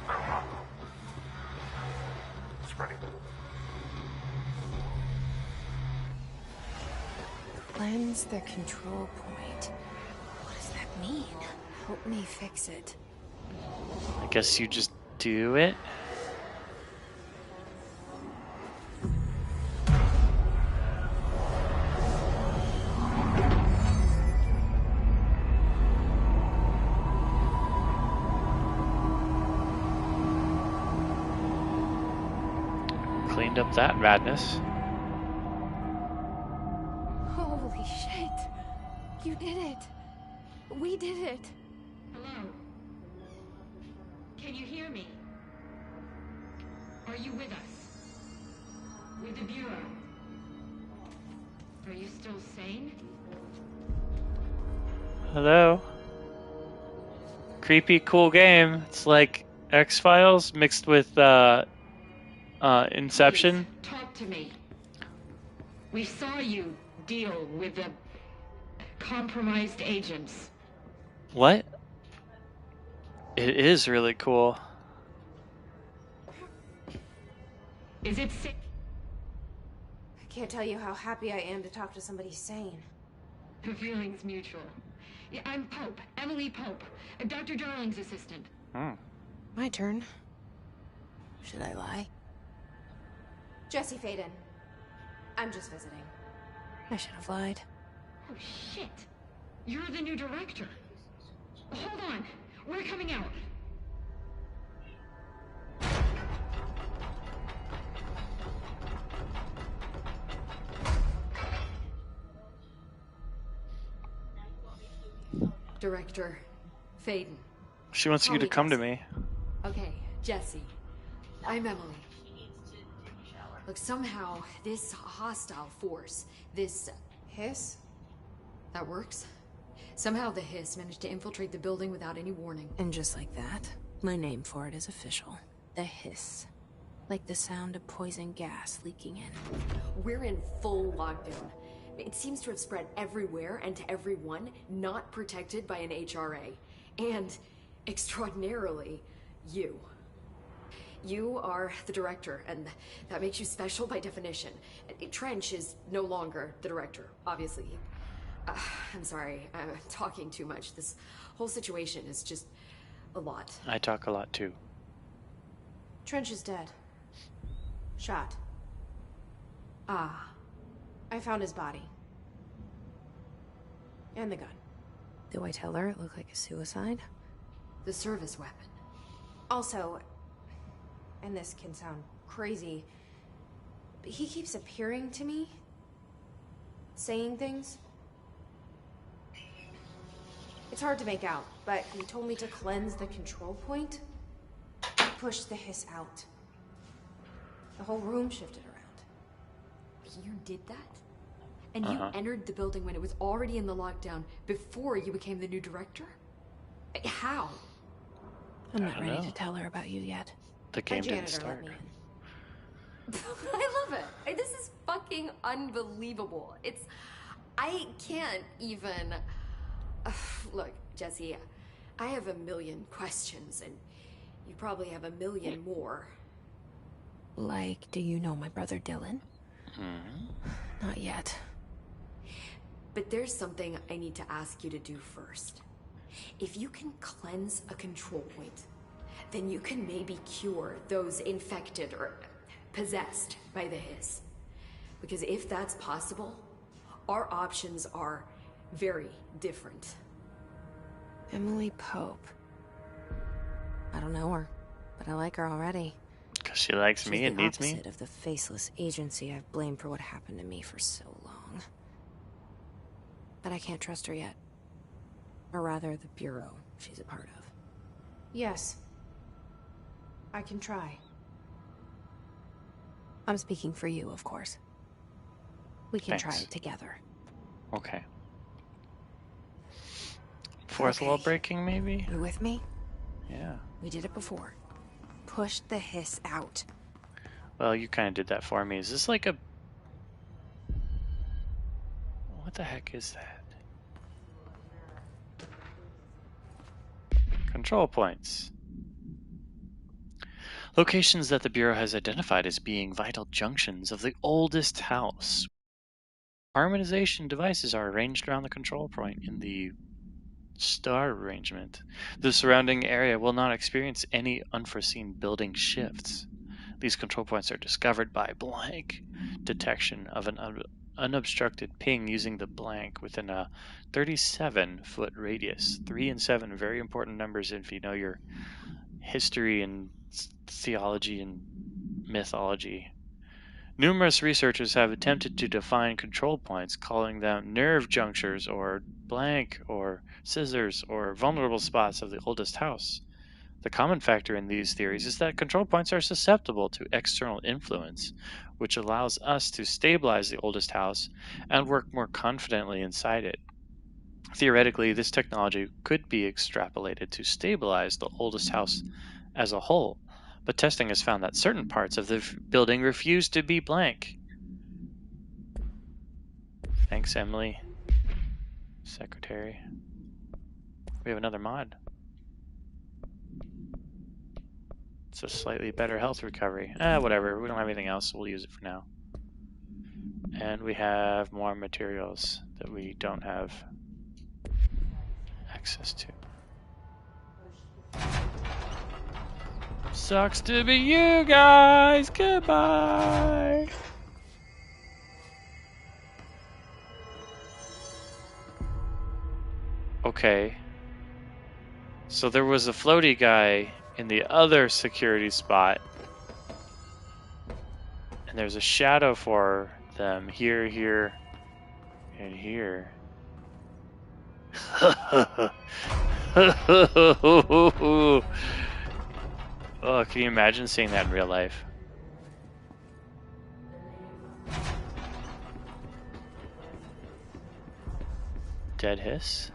Corrupt. Spreading. Cleanse the control point. What does that mean? Help me fix it. I guess you just do it. Cleaned up that madness. Holy shit. You did it. We did it. Hello? Can you hear me? Are you with us? With the Bureau? Are you still sane? Hello. Creepy, cool game. It's like X-Files mixed with Inception. Please, talk to me. We saw you deal with the compromised agents. What? It is really cool. Is it safe? I can't tell you how happy I am to talk to somebody sane. The feeling's mutual. Yeah, I'm Pope, Emily Pope, Dr. Darling's assistant. My turn. Should I lie? Jesse Faden. I'm just visiting. I should have lied. Oh, shit. You're the new director. Hold on. We're coming out. Director Faden. She wants you to come to me. Okay, Jesse. I'm Emily. Look, somehow this hostile force, this Hiss? that works. Somehow the hiss managed to infiltrate the building without any warning. And just like that, my name for it is official. The hiss. Like the sound of poison gas leaking in. We're in full lockdown. It seems to have spread everywhere and to everyone not protected by an HRA. And, extraordinarily, you. You are the director, and that makes you special by definition. Trench is no longer the director, obviously. I'm sorry, I'm talking too much. This whole situation is just a lot. I talk a lot too. Trench is dead. Shot. Ah. I found his body. And the gun. Do I tell her it looked like a suicide? The service weapon. Also, and this can sound crazy, but he keeps appearing to me, saying things. It's hard to make out, but he told me to cleanse the control point, push the hiss out. The whole room shifted around. You did that? And you entered the building when it was already in the lockdown before you became the new director? How? I'm not ready to tell her about you yet. The game didn't start. I love it. This is fucking unbelievable. I can't even... Look, Jesse, I have a million questions, and you probably have a million more. Like, do you know my brother Dylan? Not yet. But there's something I need to ask you to do first. If you can cleanse a control point, then you can maybe cure those infected or possessed by the hiss. Because if that's possible, our options are very different. Emily Pope. I don't know her, but I like her already. Because she likes me and needs me? She's the opposite of the faceless agency I've blamed for what happened to me for so long. But I can't trust her yet. Or rather, the Bureau she's a part of. Yes. I can try. I'm speaking for you, of course. We can try it together. Okay. Fourth wall breaking, maybe? You with me? Yeah. We did it before. Push the hiss out. Well, you kind of did that for me. Is this like a... What the heck is that? Control points. Locations that the Bureau has identified as being vital junctions of the oldest house. Harmonization devices are arranged around the control point in the star arrangement. The surrounding area will not experience any unforeseen building shifts. These control points are discovered by blank detection of an unobstructed ping using the blank within a 37-foot radius. 3 and 7, very important numbers if you know your history and theology and mythology. Numerous researchers have attempted to define control points, calling them nerve junctures or blank or scissors or vulnerable spots of the oldest house. The common factor in these theories is that control points are susceptible to external influence, which allows us to stabilize the oldest house and work more confidently inside it. Theoretically, this technology could be extrapolated to stabilize the oldest house as a whole, but testing has found that certain parts of the building refuse to be blank. Thanks, Emily. Secretary. We have another mod. It's a slightly better health recovery. Whatever. We don't have anything else, so we'll use it for now. And we have more materials that we don't have access to. Sucks to be you guys. Goodbye. Okay. So there was a floaty guy in the other security spot. And there's a shadow for them here, here, and here. Oh, can you imagine seeing that in real life? Dead hiss?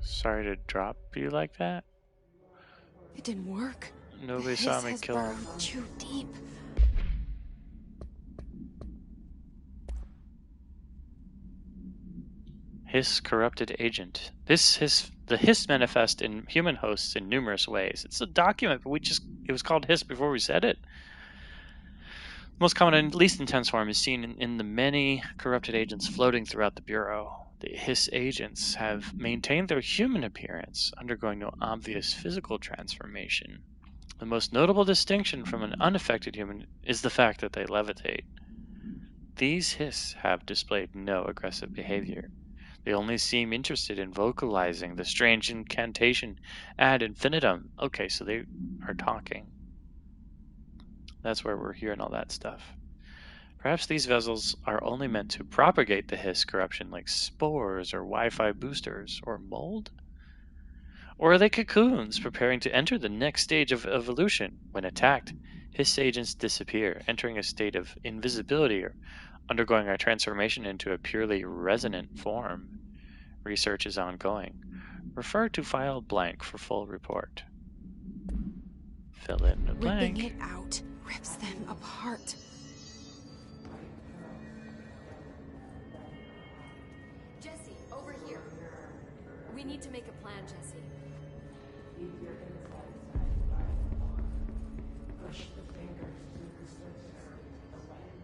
Sorry to drop you like that. It didn't work. Nobody saw me kill him. Too deep. Hiss corrupted agent. The hiss manifest in human hosts in numerous ways. It's a document, but it was called hiss before we said it. The most common and least intense form is seen in the many corrupted agents floating throughout the Bureau. The hiss agents have maintained their human appearance, undergoing no obvious physical transformation. The most notable distinction from an unaffected human is the fact that they levitate. These hiss have displayed no aggressive behavior. They only seem interested in vocalizing the strange incantation ad infinitum. Okay, so they are talking. That's where we're hearing all that stuff. Perhaps these vessels are only meant to propagate the hiss corruption like spores or Wi-Fi boosters or mold? Or are they cocoons preparing to enter the next stage of evolution? When attacked, hiss agents disappear, entering a state of invisibility or undergoing a transformation into a purely resonant form. Research is ongoing. Refer to file blank for full report. Fill in the blank. Ripping it out rips them apart. Jesse, over here. We need to make a plan, Jesse. Push the fingers through the surface of the land.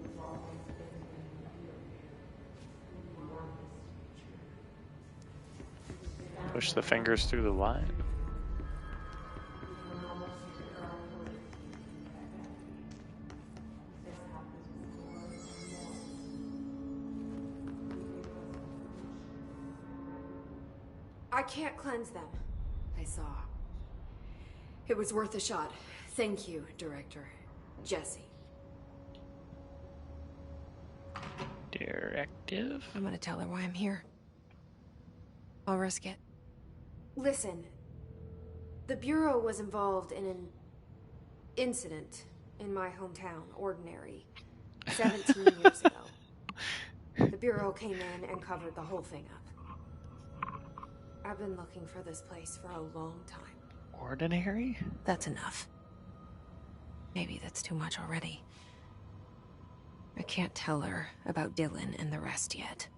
You've always been in the Push the fingers through the line. I can't cleanse them. I saw. It was worth a shot. Thank you, Director. Jesse. Directive? I'm gonna tell her why I'm here. I'll risk it. Listen, the Bureau was involved in an incident in my hometown, Ordinary, 17 years ago. The Bureau came in and covered the whole thing up. I've been looking for this place for a long time. Ordinary? That's enough. Maybe that's too much already. I can't tell her about Dylan and the rest yet.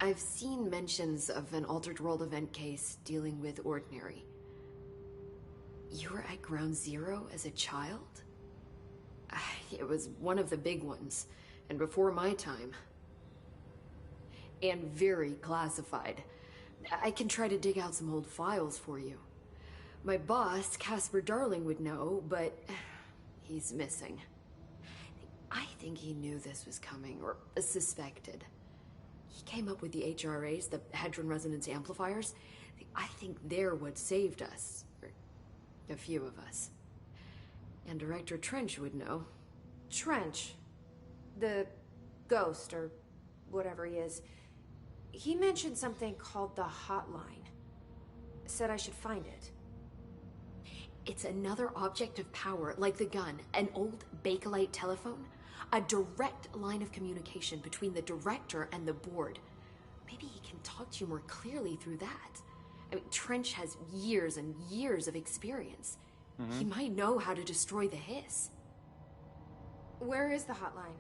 I've seen mentions of an Altered World event case dealing with Ordinary. You were at Ground Zero as a child? It was one of the big ones, and before my time. And very classified. I can try to dig out some old files for you. My boss, Casper Darling, would know, but he's missing. I think he knew this was coming, or suspected. He came up with the HRAs, the Hadron Resonance Amplifiers. I think they're what saved us. Or a few of us. And Director Trench would know. Trench? The ghost, or whatever he is. He mentioned something called the Hotline. Said I should find it. It's another object of power, like the gun, an old Bakelite telephone. A direct line of communication between the director and the board. Maybe he can talk to you more clearly through that. I mean, Trench has years and years of experience. He might know how to destroy the hiss. Where is the hotline?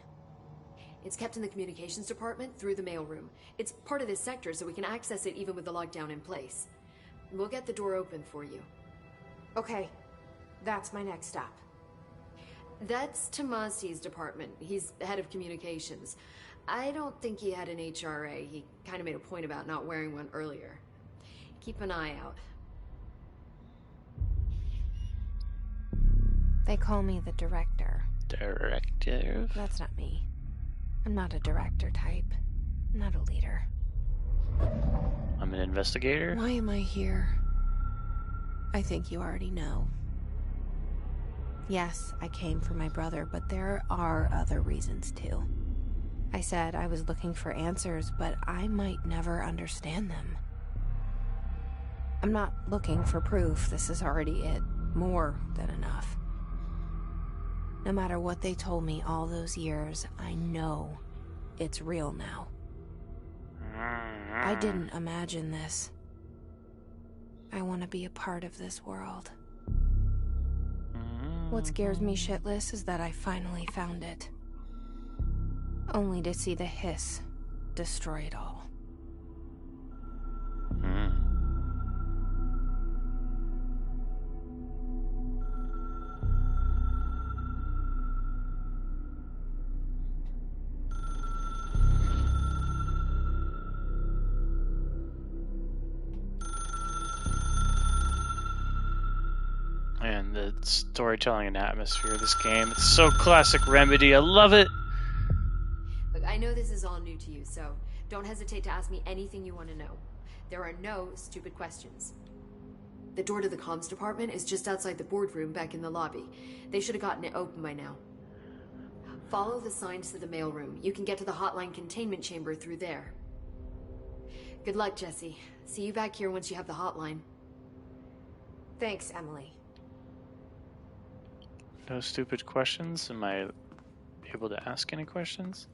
It's kept in the communications department through the mailroom. It's part of this sector, so we can access it even with the lockdown in place. We'll get the door open for you. Okay, that's my next stop. That's Tomasi's department. He's head of communications. I don't think he had an HRA. He kind of made a point about not wearing one earlier. Keep an eye out. They call me the director. Directive? That's not me. I'm not a director type. I'm not a leader. I'm an investigator? Why am I here? I think you already know. Yes, I came for my brother, but there are other reasons too. I said I was looking for answers, but I might never understand them. I'm not looking for proof. This is already it. More than enough. No matter what they told me all those years, I know it's real now. I didn't imagine this. I want to be a part of this world. What scares me shitless is that I finally found it. Only to see the hiss destroy it all. And the storytelling and atmosphere of this game, it's so classic Remedy. I love it. Look, I know this is all new to you, so don't hesitate to ask me anything you want to know. There are no stupid questions. The door to the comms department is just outside the boardroom back in the lobby. They should have gotten it open by now. Follow the signs to the mailroom. You can get to the hotline containment chamber through there. Good luck, Jesse. See you back here once you have the hotline. Thanks, Emily. No stupid questions? Am I able to ask any questions?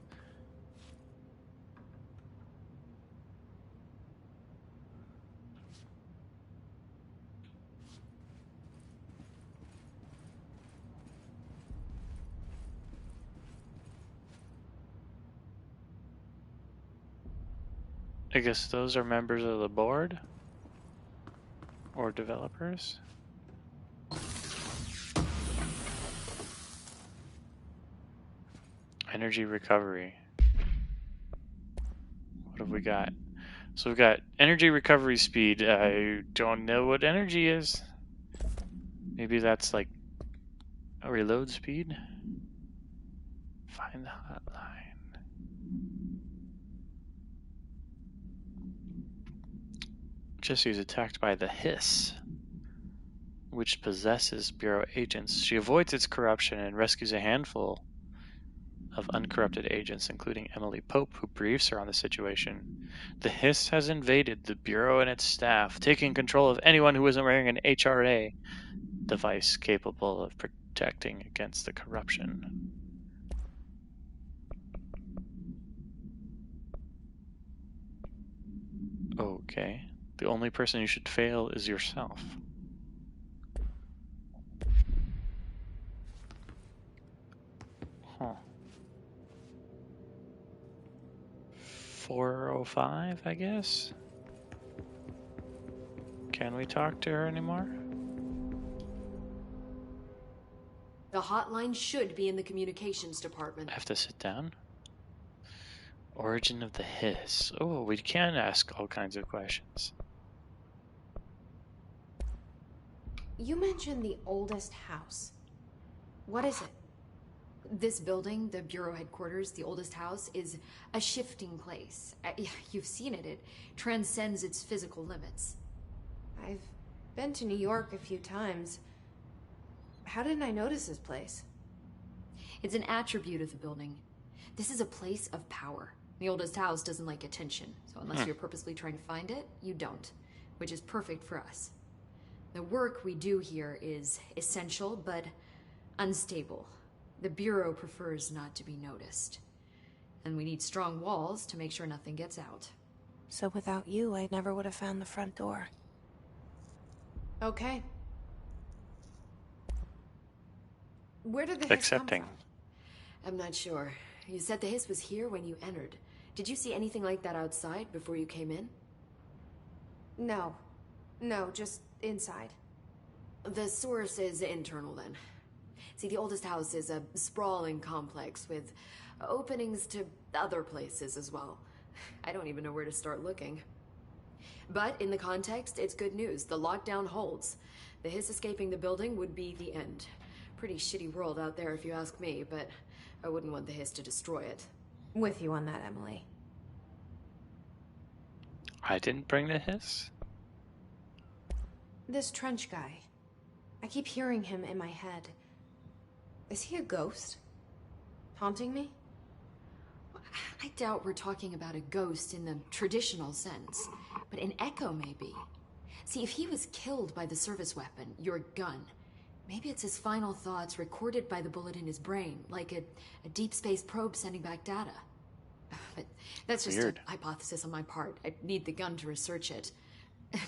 I guess those are members of the board? Or developers? Energy recovery. What have we got? So we've got energy recovery speed. I don't know what energy is. Maybe that's like a reload speed. Find the hotline. Jesse's attacked by the hiss. which possesses Bureau agents. She avoids its corruption and rescues a handful of uncorrupted agents, including Emily Pope, who briefs her on the situation. The Hiss has invaded the Bureau and its staff, taking control of anyone who isn't wearing an HRA device capable of protecting against the corruption. Okay. The only person you should fail is yourself. Huh. 405, I guess? Can we talk to her anymore? The hotline should be in the communications department. I have to sit down? Origin of the Hiss. Oh, we can ask all kinds of questions. You mentioned the oldest house. What is it? This building, the Bureau headquarters, the oldest house, is a shifting place. You've seen it. It transcends its physical limits. I've been to New York a few times. How didn't I notice this place? It's an attribute of the building. This is a place of power. The oldest house doesn't like attention, so unless you're purposely trying to find it, you don't, which is perfect for us. The work we do here is essential, but unstable. The Bureau prefers not to be noticed. And we need strong walls to make sure nothing gets out. So without you, I never would have found the front door. Okay. Where did the Hiss come from? I'm not sure. You said the Hiss was here when you entered. Did you see anything like that outside before you came in? No. No, just inside. The source is internal then. See, the oldest house is a sprawling complex with openings to other places as well. I don't even know where to start looking. But in the context, it's good news. The lockdown holds. The Hiss escaping the building would be the end. Pretty shitty world out there if you ask me, but I wouldn't want the Hiss to destroy it. With you on that, Emily. I didn't bring the Hiss? This Trench guy. I keep hearing him in my head. Is he a ghost? Haunting me? I doubt we're talking about a ghost in the traditional sense, but an echo maybe. See, if he was killed by the service weapon, your gun, maybe it's his final thoughts recorded by the bullet in his brain, like a deep space probe sending back data. But that's just Weird. a hypothesis on my part. I need the gun to research it.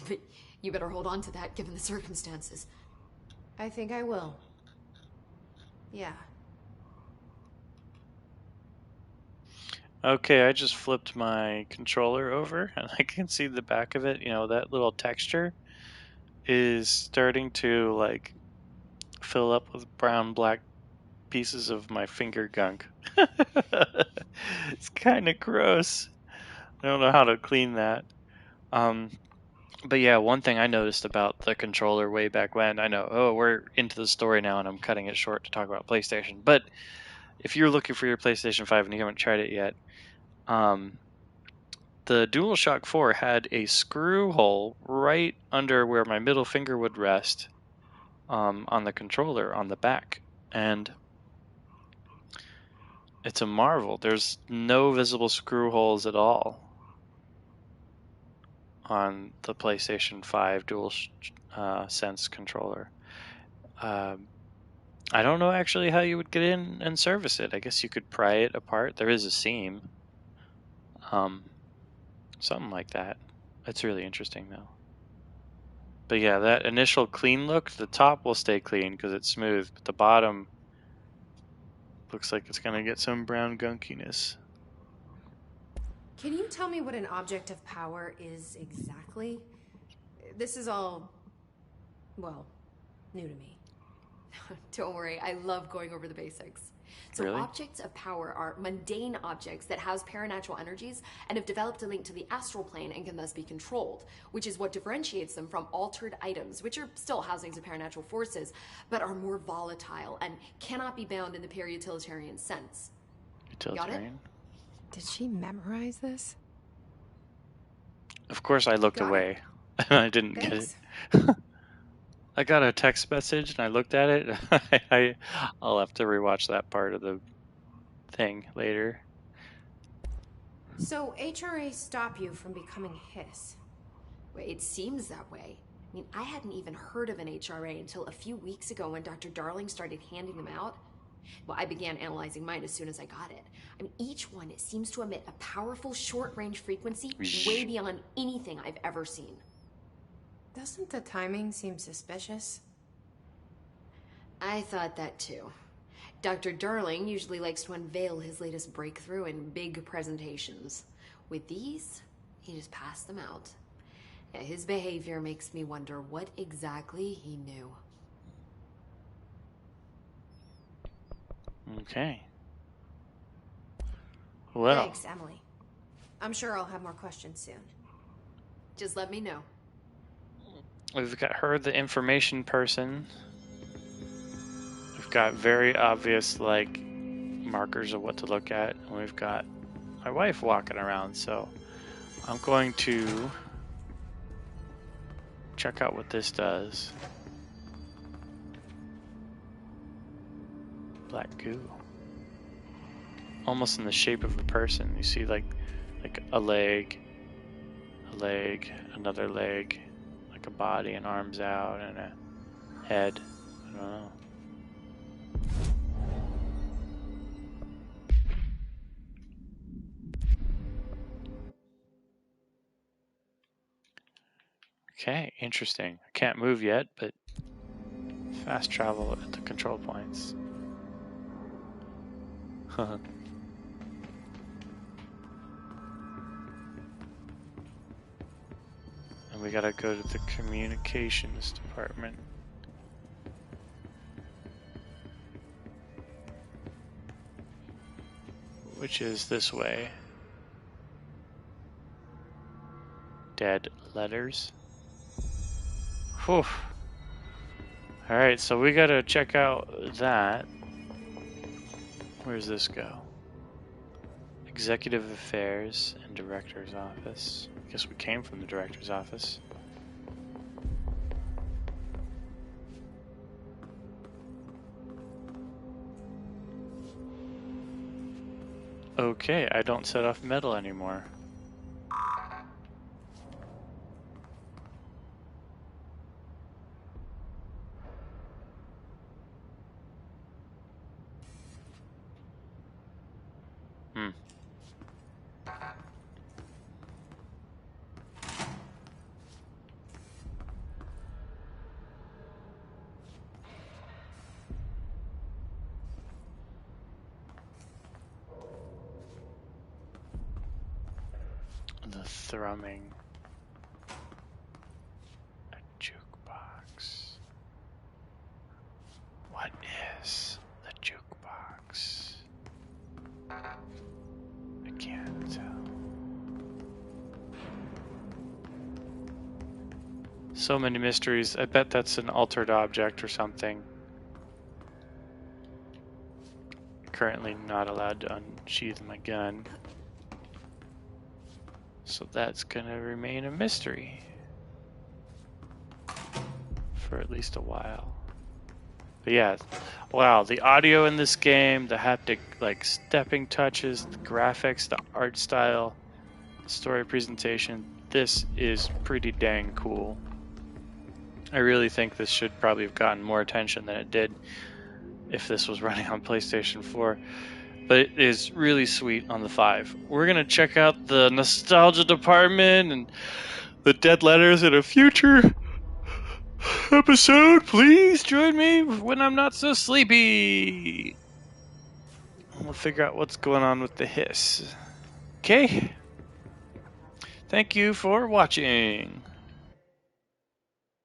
But you better hold on to that given the circumstances. I think I will. Yeah. Okay, I just flipped my controller over and I can see the back of it. You know, that little texture is starting to like fill up with brown black pieces of my finger gunk. It's kind of gross. I don't know how to clean that. But yeah, one thing I noticed about the controller way back when, I know, oh, we're into the story now and I'm cutting it short to talk about PlayStation. But if you're looking for your PlayStation 5 and you haven't tried it yet, the DualShock 4 had a screw hole right under where my middle finger would rest on the controller on the back. And it's a marvel. There's no visible screw holes at all on the PlayStation 5 DualSense controller. I don't know actually how you would get in and service it. I guess you could pry it apart. There is a seam. Something like that. It's really interesting though. But yeah, that initial clean look, the top will stay clean because it's smooth, but the bottom looks like it's gonna get some brown gunkiness. Can you tell me what an object of power is exactly? This is all, well, new to me. Don't worry, I love going over the basics. So Really? Objects of power are mundane objects that house paranatural energies and have developed a link to the astral plane and can thus be controlled, which is what differentiates them from altered items, which are still housings of paranatural forces, but are more volatile and cannot be bound in the peri-utilitarian sense. Utilitarian? Did she memorize this? Of course I looked Got away. I didn't Thanks. get it. I got a text message and I looked at it. I'll have to rewatch that part of the thing later. So HRA stop you from becoming Hiss? It seems that way. I mean, I hadn't even heard of an HRA until a few weeks ago when Dr. Darling started handing them out. Well, I began analyzing mine as soon as I got it. I mean, each one seems to emit a powerful short-range frequency way beyond anything I've ever seen. Doesn't the timing seem suspicious? I thought that too. Dr. Darling usually likes to unveil his latest breakthrough in big presentations. With these, he just passed them out. Yeah, his behavior makes me wonder what exactly he knew. Okay. Well. Thanks, Emily. I'm sure I'll have more questions soon. Just let me know. We've got her, the information person. We've got very obvious, like, markers of what to look at. And we've got my wife walking around, so I'm going to check out what this does. Black goo. Almost in the shape of a person. You see like a leg, another leg, like a body and arms out and a head. I don't know. Okay, interesting. I can't move yet, but fast travel at the control points. And we gotta go to the communications department. Which is this way. Dead letters. Whew. Alright, so we gotta check out that. Where's this go? Executive Affairs and Director's Office. I guess we came from the Director's Office. Okay, I don't set off metal anymore. The thrumming. A jukebox. What is the jukebox? I can't tell. So many mysteries. I bet that's an altered object or something. Currently not allowed to unsheath my gun. So that's gonna remain a mystery for at least a while. But yeah, wow, the audio in this game, the haptic like stepping touches, the graphics, the art style, the story presentation, this is pretty dang cool. I really think this should probably have gotten more attention than it did if this was running on PlayStation 4. But it is really sweet on the 5. We're going to check out the nostalgia department and the dead letters in a future episode. Please join me when I'm not so sleepy. We'll figure out what's going on with the hiss. Okay? Thank you for watching.